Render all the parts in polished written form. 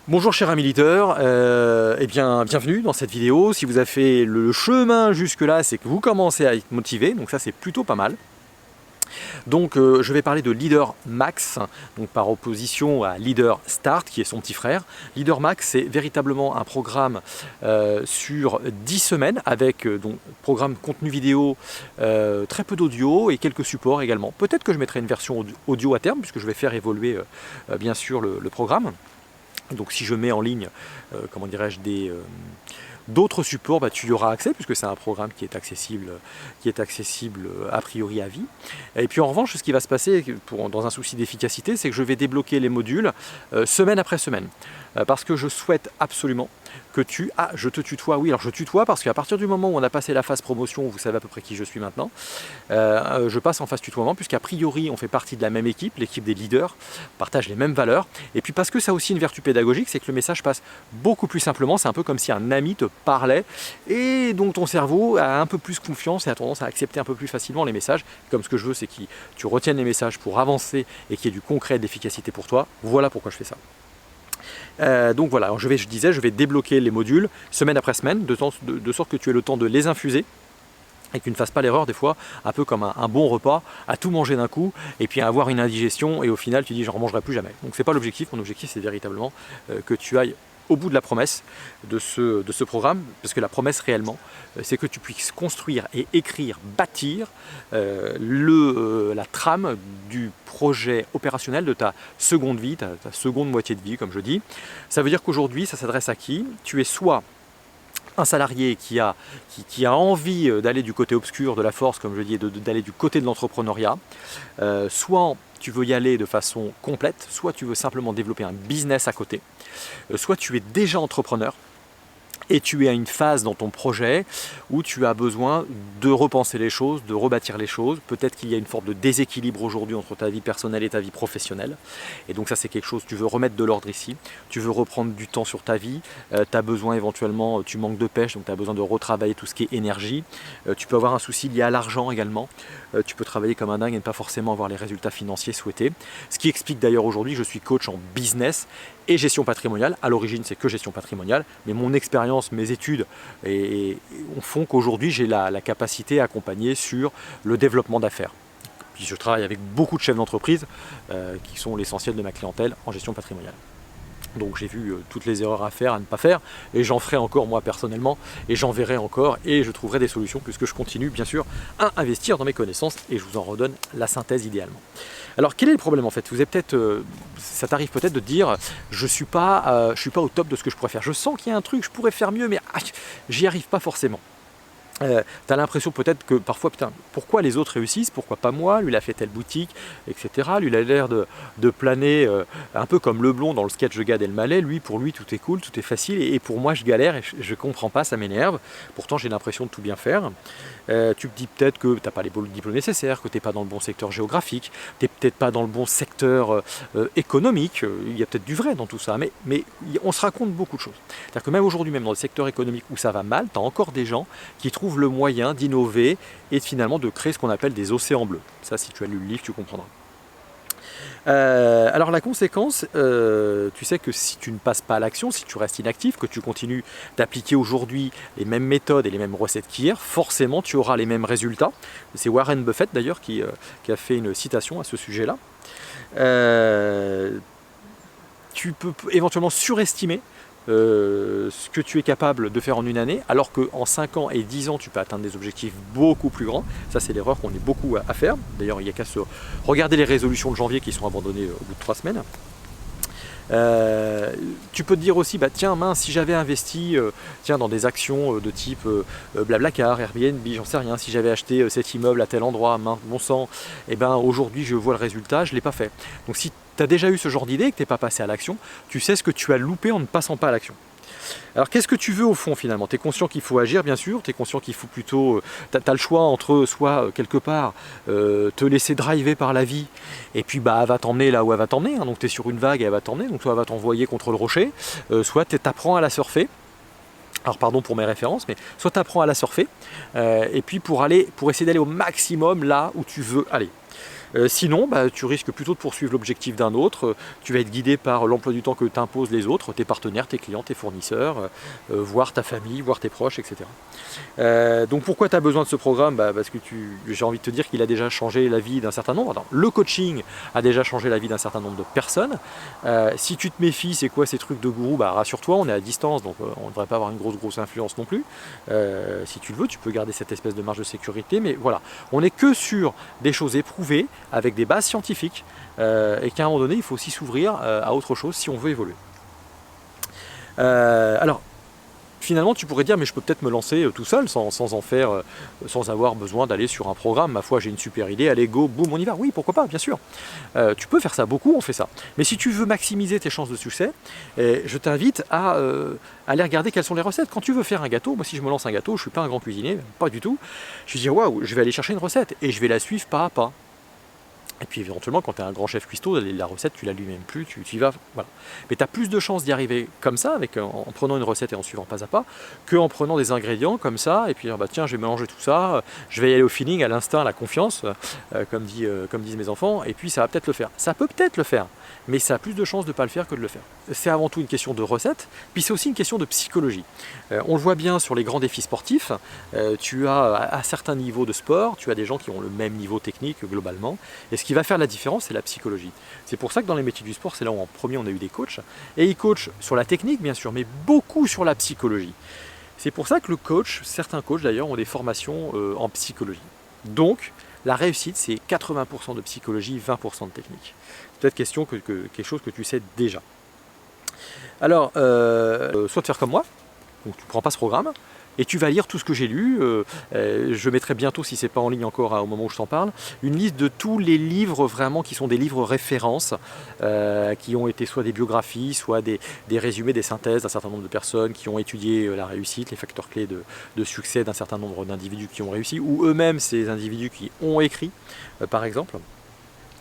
Bonjour chers amis leaders, eh bien bienvenue dans cette vidéo. Si vous avez fait le chemin jusque là, c'est que vous commencez à être motivé, donc ça c'est plutôt pas mal. Donc je vais parler de Leader Max, donc par opposition à Leader Start qui est son petit frère. Leader Max, c'est véritablement un programme sur 10 semaines avec donc programme contenu vidéo, très peu d'audio et quelques supports également. Peut-être que je mettrai une version audio à terme puisque je vais faire évoluer bien sûr le programme. Donc si je mets en ligne, comment dirais-je, d'autres supports, bah, tu y auras accès puisque c'est un programme qui est accessible a priori à vie. Et puis en revanche, ce qui va se passer dans un souci d'efficacité, c'est que je vais débloquer les modules semaine après semaine. Parce que je souhaite absolument que tu... Ah, je te tutoie, oui, alors je tutoie parce qu'à partir du moment où on a passé la phase promotion, vous savez à peu près qui je suis maintenant, je passe en phase tutoiement puisqu'a priori on fait partie de la même équipe, l'équipe des leaders, partage les mêmes valeurs. Et puis parce que ça a aussi une vertu pédagogique, c'est que le message passe beaucoup plus simplement, c'est un peu comme si un ami te parlait et donc ton cerveau a un peu plus confiance et a tendance à accepter un peu plus facilement les messages. Comme ce que je veux, c'est que tu retiennes les messages pour avancer et qu'il y ait du concret et de l'efficacité pour toi. Voilà pourquoi je fais ça. Donc voilà, alors je vais débloquer les modules semaine après semaine, de sorte que tu aies le temps de les infuser et que tu ne fasses pas l'erreur des fois, un peu comme un bon repas, à tout manger d'un coup et puis à avoir une indigestion et au final tu dis je ne remangerai plus jamais. Donc c'est pas l'objectif, mon objectif c'est véritablement que tu ailles au bout de la promesse de ce programme, parce que la promesse réellement, c'est que tu puisses construire et écrire, bâtir la trame du projet opérationnel de ta seconde vie, ta seconde moitié de vie, comme je dis. Ça veut dire qu'aujourd'hui, ça s'adresse à qui? Tu es soit un salarié qui a envie d'aller du côté obscur de la force, comme je dis, d'aller du côté de l'entrepreneuriat, soit tu veux y aller de façon complète, soit tu veux simplement développer un business à côté, soit tu es déjà entrepreneur et tu es à une phase dans ton projet où tu as besoin de repenser les choses, de rebâtir les choses. Peut-être qu'il y a une forme de déséquilibre aujourd'hui entre ta vie personnelle et ta vie professionnelle. Et donc ça c'est quelque chose, tu veux remettre de l'ordre ici, tu veux reprendre du temps sur ta vie, tu as besoin éventuellement, tu manques de pêche, donc tu as besoin de retravailler tout ce qui est énergie. Tu peux avoir un souci lié à l'argent également. Tu peux travailler comme un dingue et ne pas forcément avoir les résultats financiers souhaités. Ce qui explique d'ailleurs aujourd'hui, je suis coach en business et gestion patrimoniale. À l'origine, c'est que gestion patrimoniale, mais mon expérience, mes études font qu'aujourd'hui, j'ai la capacité à accompagner sur le développement d'affaires. Puis je travaille avec beaucoup de chefs d'entreprise qui sont l'essentiel de ma clientèle en gestion patrimoniale. Donc j'ai vu toutes les erreurs à faire, à ne pas faire, et j'en ferai encore moi personnellement, et j'en verrai encore, et je trouverai des solutions puisque je continue bien sûr à investir dans mes connaissances, et je vous en redonne la synthèse idéalement. Alors quel est le problème en fait? Vous avez peut-être, ça t'arrive peut-être de te dire, je suis pas au top de ce que je pourrais faire. Je sens qu'il y a un truc, je pourrais faire mieux, mais j'y arrive pas forcément. Tu as l'impression peut-être que parfois, putain, pourquoi les autres réussissent, pourquoi pas moi, lui il a fait telle boutique, etc. Lui il a l'air de planer un peu comme Leblond dans le sketch de Gad Elmaleh, pour lui tout est cool, tout est facile, et pour moi je galère et je comprends pas, ça m'énerve, pourtant j'ai l'impression de tout bien faire. Tu te dis peut-être que tu n'as pas les diplômes nécessaires, que tu n'es pas dans le bon secteur géographique, tu n'es peut-être pas dans le bon secteur économique, il y a peut-être du vrai dans tout ça, mais on se raconte beaucoup de choses. C'est-à-dire que même aujourd'hui, même dans le secteur économique où ça va mal, tu as encore des gens qui trouvent le moyen d'innover et finalement de créer ce qu'on appelle des océans bleus. Ça, si tu as lu le livre, tu comprendras. Alors la conséquence, tu sais que si tu ne passes pas à l'action, si tu restes inactif, que tu continues d'appliquer aujourd'hui les mêmes méthodes et les mêmes recettes qu'hier, forcément tu auras les mêmes résultats. C'est Warren Buffett d'ailleurs qui a fait une citation à ce sujet-là. Tu peux éventuellement surestimer ce que tu es capable de faire en une année, alors qu'en 5 ans et 10 ans, tu peux atteindre des objectifs beaucoup plus grands. Ça, c'est l'erreur qu'on est beaucoup à faire. D'ailleurs, il n'y a qu'à se regarder les résolutions de janvier qui sont abandonnées au bout de 3 semaines. Tu peux te dire aussi, bah, tiens mince, si j'avais investi dans des actions de type Blablacar, Airbnb, j'en sais rien, si j'avais acheté cet immeuble à tel endroit, bon sang, et ben aujourd'hui je vois le résultat, je ne l'ai pas fait. Donc si tu as déjà eu ce genre d'idée et que tu n'es pas passé à l'action, tu sais ce que tu as loupé en ne passant pas à l'action. Alors qu'est-ce que tu veux au fond finalement? Tu es conscient qu'il faut agir bien sûr, tu es conscient qu'il faut plutôt... tu as le choix entre soit quelque part te laisser driver par la vie et puis bah, elle va t'emmener là où elle va t'emmener, hein, donc tu es sur une vague et elle va t'emmener, donc soit elle va t'envoyer contre le rocher, soit tu apprends à la surfer. Alors pardon pour mes références, mais soit tu apprends à la surfer et puis pour essayer d'aller au maximum là où tu veux aller. Sinon, tu risques plutôt de poursuivre l'objectif d'un autre. Tu vas être guidé par l'emploi du temps que t'imposent les autres, tes partenaires, tes clients, tes fournisseurs, voire ta famille, voire tes proches, etc. Donc pourquoi tu as besoin de ce programme? Parce que j'ai envie de te dire qu'il a déjà changé la vie d'un certain nombre. Alors, le coaching a déjà changé la vie d'un certain nombre de personnes. Si tu te méfies, c'est quoi ces trucs de gourou? Rassure-toi, on est à distance, donc on ne devrait pas avoir une grosse influence non plus. Si tu le veux, tu peux garder cette espèce de marge de sécurité, mais voilà, on n'est que sur des choses éprouvées, avec des bases scientifiques, et qu'à un moment donné, il faut aussi s'ouvrir à autre chose si on veut évoluer. Alors, finalement, tu pourrais dire, mais je peux peut-être me lancer tout seul, sans en faire, sans avoir besoin d'aller sur un programme. Ma foi, j'ai une super idée, allez, go, boum, on y va. Oui, pourquoi pas, bien sûr. Tu peux faire ça, beaucoup on fait ça. Mais si tu veux maximiser tes chances de succès, je t'invite à aller regarder quelles sont les recettes. Quand tu veux faire un gâteau, moi si je me lance un gâteau, je ne suis pas un grand cuisinier, pas du tout. Je vais dire, waouh, je vais aller chercher une recette et je vais la suivre pas à pas. Et puis éventuellement, quand tu es un grand chef cuistot, la recette, tu la lui même plus, tu y vas. Voilà. Mais tu as plus de chances d'y arriver comme ça, en prenant une recette et en suivant pas à pas, qu'en prenant des ingrédients comme ça, et puis tiens, je vais mélanger tout ça, je vais y aller au feeling, à l'instinct, à la confiance, comme disent mes enfants, et puis ça va peut-être le faire. Ça peut peut-être le faire, mais ça a plus de chances de ne pas le faire que de le faire. C'est avant tout une question de recette, puis c'est aussi une question de psychologie. On le voit bien sur les grands défis sportifs, tu as à certains niveaux de sport, tu as des gens qui ont le même niveau technique globalement, et ce qui va faire la différence, c'est la psychologie. C'est pour ça que dans les métiers du sport, c'est là où en premier on a eu des coachs, et ils coachent sur la technique bien sûr, mais beaucoup sur la psychologie. C'est pour ça que le coach, certains coachs d'ailleurs, ont des formations en psychologie. Donc, la réussite, c'est 80% de psychologie, 20% de technique. C'est peut-être quelque chose que tu sais déjà. Alors, soit de faire comme moi, donc tu ne prends pas ce programme, et tu vas lire tout ce que j'ai lu. Je mettrai bientôt, si ce n'est pas en ligne encore au moment où je t'en parle, une liste de tous les livres vraiment qui sont des livres références, qui ont été soit des biographies, soit des résumés, des synthèses d'un certain nombre de personnes qui ont étudié la réussite, les facteurs clés de succès d'un certain nombre d'individus qui ont réussi, ou eux-mêmes ces individus qui ont écrit, par exemple.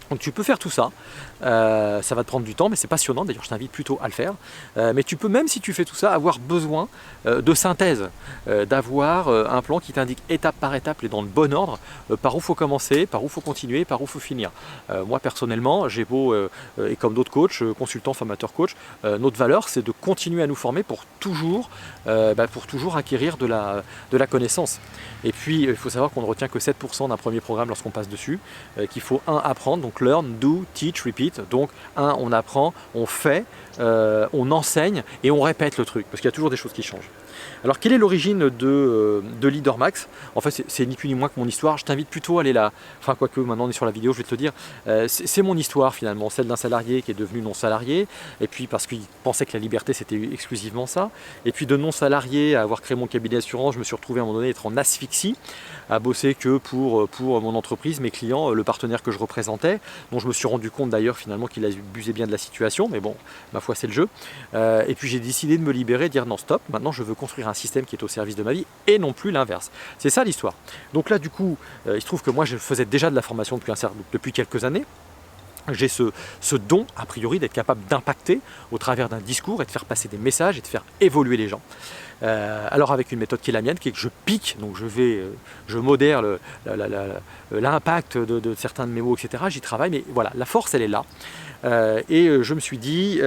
Donc tu peux faire tout ça, ça va te prendre du temps, mais c'est passionnant, d'ailleurs je t'invite plutôt à le faire. Mais tu peux, même si tu fais tout ça, avoir besoin de synthèse, d'avoir un plan qui t'indique étape par étape et dans le bon ordre, par où il faut commencer, par où il faut continuer, par où il faut finir. Moi personnellement, j'ai beau, et comme d'autres coachs, consultants, formateurs, coachs, notre valeur c'est de continuer à nous former pour toujours acquérir de la connaissance. Et puis il faut savoir qu'on ne retient que 7% d'un premier programme lorsqu'on passe dessus, qu'il faut apprendre, donc learn, do, teach, repeat. Donc on apprend, on fait, on enseigne et on répète le truc, parce qu'il y a toujours des choses qui changent. Alors quelle est l'origine de Leader Max? En fait c'est ni plus ni moins que mon histoire. Je t'invite plutôt à aller là, enfin quoique maintenant on est sur la vidéo, je vais te le dire, c'est mon histoire finalement, celle d'un salarié qui est devenu non salarié, et puis parce qu'il pensait que la liberté c'était exclusivement ça, et puis de non salarié à avoir créé mon cabinet d'assurance, je me suis retrouvé à un moment donné être en asphyxie, à bosser que pour mon entreprise, mes clients, le partenaire que je représentais, dont je me suis rendu compte d'ailleurs finalement qu'il abusait bien de la situation, mais bon, ma foi c'est le jeu. Et puis j'ai décidé de me libérer, de dire non stop, maintenant je veux construire un système qui est au service de ma vie et non plus l'inverse. C'est ça l'histoire. Donc là du coup, il se trouve que moi je faisais déjà de la formation depuis quelques années. J'ai ce don, a priori, d'être capable d'impacter au travers d'un discours et de faire passer des messages et de faire évoluer les gens. Alors avec une méthode qui est la mienne, qui est que je pique, donc je modère l'impact de certains de mes mots, etc. J'y travaille, mais voilà, la force elle est là. Et je me suis dit,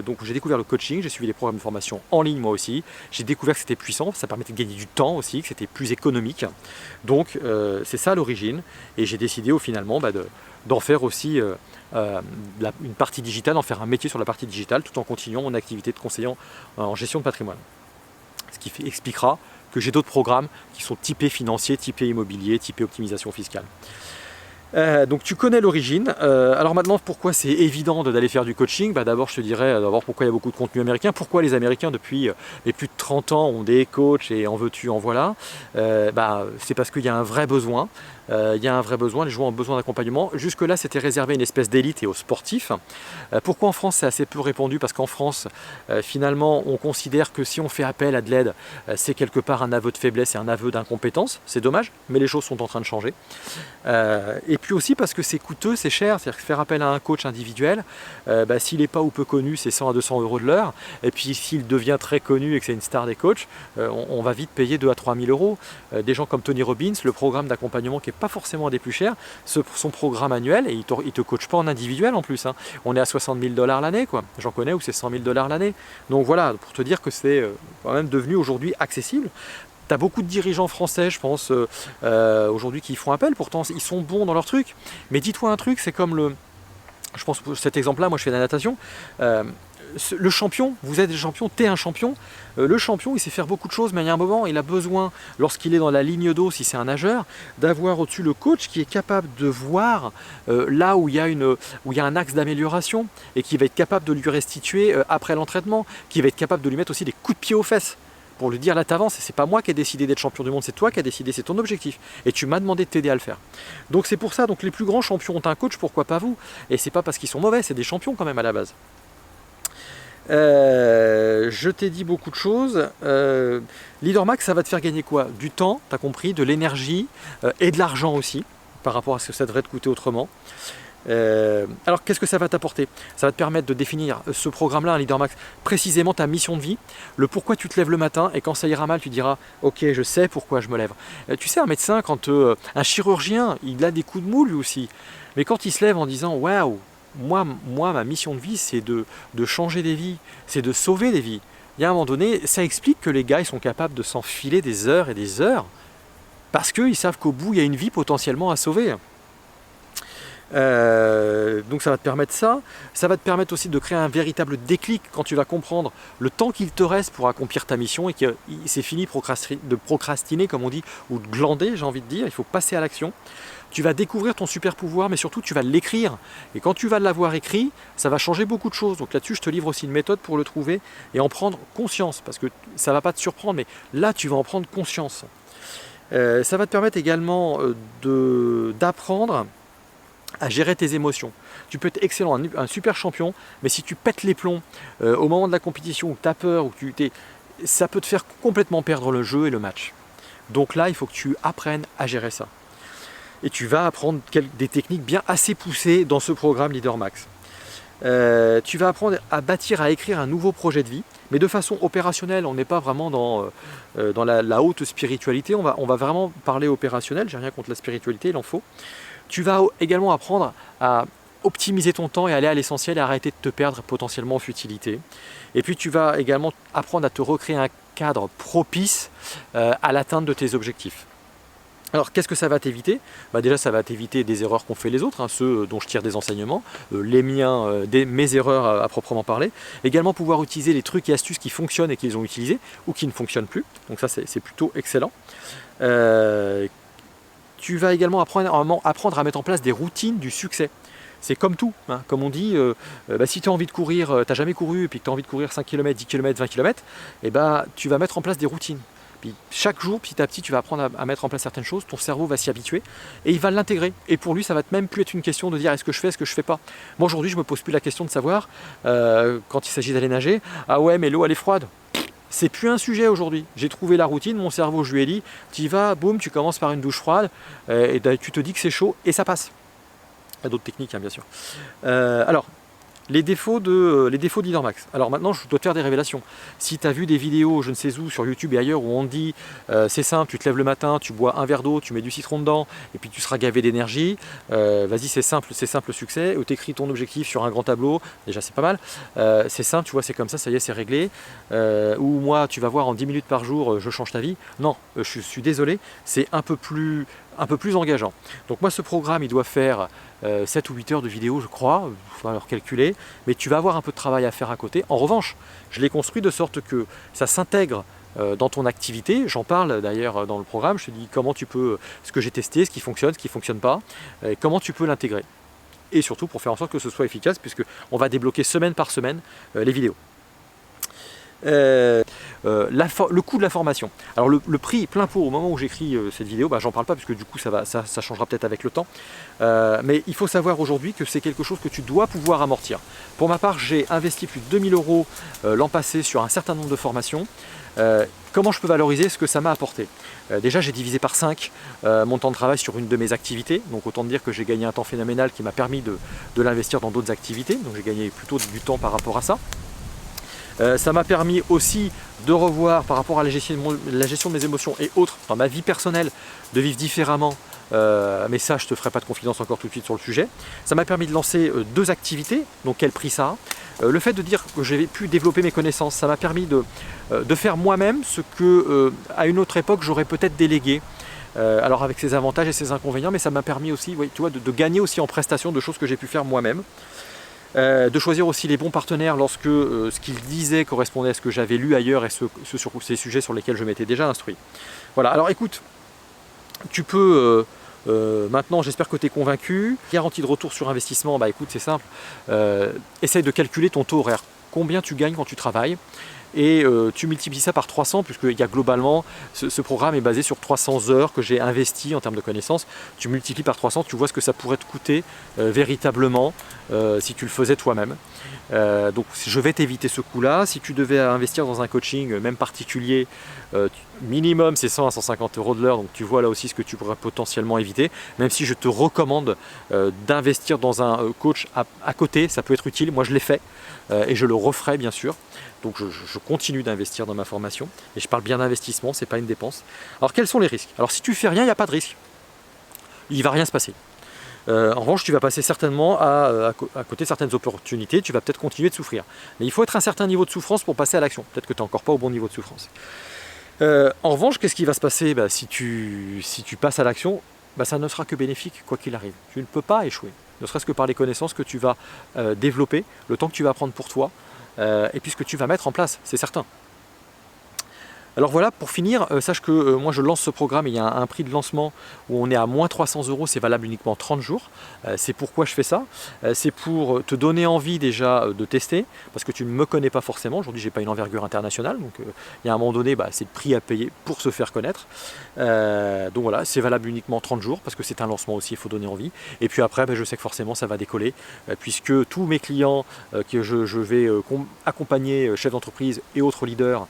donc j'ai découvert le coaching, j'ai suivi les programmes de formation en ligne moi aussi, j'ai découvert que c'était puissant, ça permettait de gagner du temps aussi, que c'était plus économique. Donc c'est ça l'origine, et j'ai décidé finalement d'en faire aussi une partie digitale, d'en faire un métier sur la partie digitale, tout en continuant mon activité de conseiller en gestion de patrimoine. Ce qui expliquera que j'ai d'autres programmes qui sont typés financiers, typés immobilier, typés optimisation fiscale. Donc tu connais l'origine. Alors maintenant, pourquoi c'est évident d'aller faire du coaching? D'abord je te dirais pourquoi il y a beaucoup de contenu américain, pourquoi les Américains depuis les plus de 30 ans ont des coachs et en veux-tu en voilà. C'est parce qu'il y a un vrai besoin. Il y a un vrai besoin, les joueurs ont besoin d'accompagnement. Jusque-là, c'était réservé à une espèce d'élite et aux sportifs. Pourquoi en France, c'est assez peu répandu? Parce qu'en France, finalement, on considère que si on fait appel à de l'aide, c'est quelque part un aveu de faiblesse et un aveu d'incompétence. C'est dommage, mais les choses sont en train de changer. Et puis aussi parce que c'est coûteux, c'est cher. C'est-à-dire que faire appel à un coach individuel, s'il n'est pas ou peu connu, c'est 100 à 200 € de l'heure. Et puis s'il devient très connu et que c'est une star des coachs, on va vite payer 2 à 3 000 €. Des gens comme Tony Robbins, le programme d'accompagnement qui est pas forcément des plus chers, son programme annuel, et il te coach pas en individuel en plus, hein. On est à 60 000 $ l'année, quoi. J'en connais où c'est 100 000 $ l'année. Donc voilà, pour te dire que c'est quand même devenu aujourd'hui accessible. Tu as beaucoup de dirigeants français, je pense, aujourd'hui qui y font appel, pourtant ils sont bons dans leur truc. Mais dis-toi un truc, c'est comme je pense que cet exemple-là, moi je fais de la natation, le champion, vous êtes des champions, tu es un champion, le champion il sait faire beaucoup de choses, mais il y a un moment, il a besoin, lorsqu'il est dans la ligne d'eau, si c'est un nageur, d'avoir au-dessus le coach qui est capable de voir là où il y a un axe d'amélioration et qui va être capable de lui restituer après l'entraînement, qui va être capable de lui mettre aussi des coups de pied aux fesses pour lui dire là t'avances, c'est pas moi qui ai décidé d'être champion du monde, c'est toi qui as décidé, c'est ton objectif et tu m'as demandé de t'aider à le faire. Donc c'est pour ça, donc les plus grands champions ont un coach, pourquoi pas vous? Et c'est pas parce qu'ils sont mauvais, c'est des champions quand même à la base. Je t'ai dit beaucoup de choses. Leader Max, ça va te faire gagner quoi? Du temps, tu as compris, de l'énergie et de l'argent aussi, par rapport à ce que ça devrait te coûter autrement. Alors qu'est-ce que ça va t'apporter? Ça va te permettre de définir ce programme-là, un Leader Max, précisément ta mission de vie, le pourquoi tu te lèves le matin, et quand ça ira mal, tu diras ok, je sais pourquoi je me lève. Tu sais, un médecin, un chirurgien, il a des coups de mou lui aussi, mais quand il se lève en disant waouh, moi, ma mission de vie, c'est de changer des vies, c'est de sauver des vies. Il y a un moment donné, ça explique que les gars ils sont capables de s'enfiler des heures et des heures, parce qu'ils savent qu'au bout, il y a une vie potentiellement à sauver. Donc ça va te permettre ça va te permettre aussi de créer un véritable déclic quand tu vas comprendre le temps qu'il te reste pour accomplir ta mission et que c'est fini de procrastiner comme on dit, ou de glander, j'ai envie de dire, il faut passer à l'action. Tu vas découvrir ton super pouvoir, mais surtout tu vas l'écrire, et quand tu vas l'avoir écrit, ça va changer beaucoup de choses. Donc là-dessus je te livre aussi une méthode pour le trouver et en prendre conscience, parce que ça ne va pas te surprendre, mais là tu vas en prendre conscience. Ça va te permettre également d'apprendre à gérer tes émotions. Tu peux être excellent, un super champion, mais si tu pètes les plombs au moment de la compétition, où tu as peur, ça peut te faire complètement perdre le jeu et le match. Donc là, il faut que tu apprennes à gérer ça. Et tu vas apprendre des techniques bien assez poussées dans ce programme Leader Max. Tu vas apprendre à bâtir, à écrire un nouveau projet de vie, mais de façon opérationnelle. On n'est pas vraiment dans la haute spiritualité, on va vraiment parler opérationnel. J'ai rien contre la spiritualité, il en faut. Tu vas également apprendre à optimiser ton temps et aller à l'essentiel et arrêter de te perdre potentiellement en futilité. Et puis tu vas également apprendre à te recréer un cadre propice à l'atteinte de tes objectifs. Alors qu'est-ce que ça va t'éviter? Déjà ça va t'éviter des erreurs qu'ont fait les autres, ceux dont je tire des enseignements, les miens, mes erreurs à proprement parler. Également pouvoir utiliser les trucs et astuces qui fonctionnent et qu'ils ont utilisés ou qui ne fonctionnent plus. Donc ça c'est plutôt excellent. Tu vas également apprendre à mettre en place des routines du succès. C'est comme tout, comme on dit, si tu as envie de courir, tu n'as jamais couru et puis que tu as envie de courir 5 km, 10 km, 20 km, tu vas mettre en place des routines. Puis chaque jour, petit à petit, tu vas apprendre à mettre en place certaines choses, ton cerveau va s'y habituer et il va l'intégrer. Et pour lui, ça va même plus être une question de dire est-ce que je fais, est-ce que je fais pas. Moi aujourd'hui, je me pose plus la question de savoir, quand il s'agit d'aller nager, ah ouais mais l'eau elle est froide. C'est plus un sujet aujourd'hui. J'ai trouvé la routine, mon cerveau, je lui ai dit, tu y vas, boum, tu commences par une douche froide, et tu te dis que c'est chaud, et ça passe. Il y a d'autres techniques, bien sûr. Alors, les défauts de Leader Max. Alors maintenant, je dois te faire des révélations. Si tu as vu des vidéos, je ne sais où, sur YouTube et ailleurs, où on te dit, c'est simple, tu te lèves le matin, tu bois un verre d'eau, tu mets du citron dedans, et puis tu seras gavé d'énergie, vas-y, c'est simple succès, ou tu écris ton objectif sur un grand tableau, déjà c'est pas mal, c'est simple, tu vois, c'est comme ça y est, c'est réglé, ou moi, tu vas voir en 10 minutes par jour, je change ta vie. Non, je suis désolé, c'est un peu plus engageant. Donc moi, ce programme, il doit faire 7 ou 8 heures de vidéo, je crois, il faut alors calculer, mais tu vas avoir un peu de travail à faire à côté. En revanche, je l'ai construit de sorte que ça s'intègre dans ton activité. J'en parle d'ailleurs dans le programme, je te dis comment tu peux, ce que j'ai testé, ce qui fonctionne pas, comment tu peux l'intégrer. Et surtout pour faire en sorte que ce soit efficace, puisque on va débloquer semaine par semaine les vidéos. Le coût de la formation. Alors le prix plein pot au moment où j'écris cette vidéo, j'en parle pas puisque du coup ça changera peut-être avec le temps. Mais il faut savoir aujourd'hui que c'est quelque chose que tu dois pouvoir amortir. Pour ma part, j'ai investi plus de 2000 € l'an passé sur un certain nombre de formations. Comment je peux valoriser ce que ça m'a apporté? Déjà, j'ai divisé par 5 mon temps de travail sur une de mes activités. Donc autant dire que j'ai gagné un temps phénoménal qui m'a permis de l'investir dans d'autres activités. Donc j'ai gagné plutôt du temps par rapport à ça. Ça m'a permis aussi de revoir par rapport à la gestion de mes émotions et autres dans ma vie personnelle, de vivre différemment mais ça je te ferai pas de confidence encore tout de suite sur le sujet. Ça m'a permis de lancer 2 activités, donc quel prix ça a. Le fait de dire que j'avais pu développer mes connaissances, ça m'a permis de faire moi-même ce que à une autre époque j'aurais peut-être délégué. Alors avec ses avantages et ses inconvénients, mais ça m'a permis aussi, oui, tu vois, de gagner aussi en prestations de choses que j'ai pu faire moi-même. De choisir aussi les bons partenaires lorsque ce qu'ils disaient correspondait à ce que j'avais lu ailleurs et ces sujets sur lesquels je m'étais déjà instruit. Voilà, alors écoute, tu peux maintenant, j'espère que tu es convaincu. Garantie de retour sur investissement, bah écoute, c'est simple. Essaye de calculer ton taux horaire. Combien tu gagnes quand tu travailles et tu multiplies ça par 300 puisqu'il y a globalement, ce programme est basé sur 300 heures que j'ai investies en termes de connaissances. Tu multiplies par 300, tu vois ce que ça pourrait te coûter véritablement si tu le faisais toi-même. Donc je vais t'éviter ce coût-là. Si tu devais investir dans un coaching, même particulier, minimum c'est 100 à 150 € de l'heure, donc tu vois là aussi ce que tu pourrais potentiellement éviter, même si je te recommande d'investir dans un coach à côté, ça peut être utile, moi je l'ai fait et je le referai bien sûr. Donc je continue d'investir dans ma formation et je parle bien d'investissement, c'est pas une dépense. Alors quels sont les risques? Alors si tu fais rien, il n'y a pas de risque, il ne va rien se passer. En revanche, tu vas passer certainement à côté de certaines opportunités, tu vas peut-être continuer de souffrir. Mais il faut être à un certain niveau de souffrance pour passer à l'action. Peut-être que tu n'es encore pas au bon niveau de souffrance. En revanche, qu'est-ce qui va se passer si tu passes à l'action, ça ne sera que bénéfique quoi qu'il arrive. Tu ne peux pas échouer, ne serait-ce que par les connaissances que tu vas développer, le temps que tu vas prendre pour toi, et puis ce que tu vas mettre en place, c'est certain. Alors voilà, pour finir, sache que moi je lance ce programme et il y a un prix de lancement où on est à moins 300 €, c'est valable uniquement 30 jours. C'est pourquoi je fais ça. C'est pour te donner envie déjà de tester, parce que tu ne me connais pas forcément. Aujourd'hui, j'ai pas une envergure internationale, donc il y a un moment donné, c'est le prix à payer pour se faire connaître. Donc voilà, c'est valable uniquement 30 jours, parce que c'est un lancement aussi, il faut donner envie. Et puis après, je sais que forcément ça va décoller, puisque tous mes clients que je vais accompagner, chefs d'entreprise et autres leaders,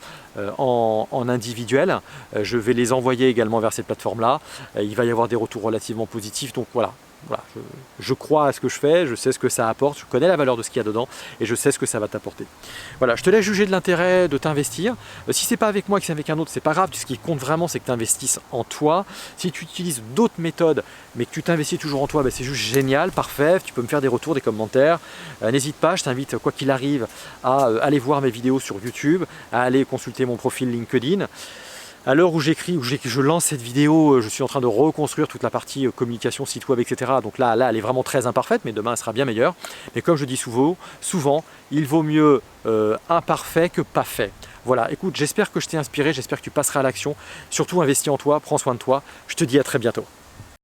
en individuel, je vais les envoyer également vers cette plateforme-là. Il va y avoir des retours relativement positifs, donc voilà. Je crois à ce que je fais, je sais ce que ça apporte, je connais la valeur de ce qu'il y a dedans et je sais ce que ça va t'apporter. Voilà, je te laisse juger de l'intérêt de t'investir. Si c'est pas avec moi, que c'est avec un autre, c'est pas grave. Ce qui compte vraiment, c'est que tu investisses en toi. Si tu utilises d'autres méthodes, mais que tu t'investis toujours en toi, c'est juste génial, parfait. Tu peux me faire des retours, des commentaires. N'hésite pas, je t'invite, quoi qu'il arrive, à aller voir mes vidéos sur YouTube, à aller consulter mon profil LinkedIn. À l'heure où je lance cette vidéo, je suis en train de reconstruire toute la partie communication, site web, etc. Donc là, elle est vraiment très imparfaite, mais demain, elle sera bien meilleure. Mais comme je dis souvent, il vaut mieux imparfait que pas fait. Voilà, écoute, j'espère que je t'ai inspiré, j'espère que tu passeras à l'action. Surtout, investis en toi, prends soin de toi. Je te dis à très bientôt.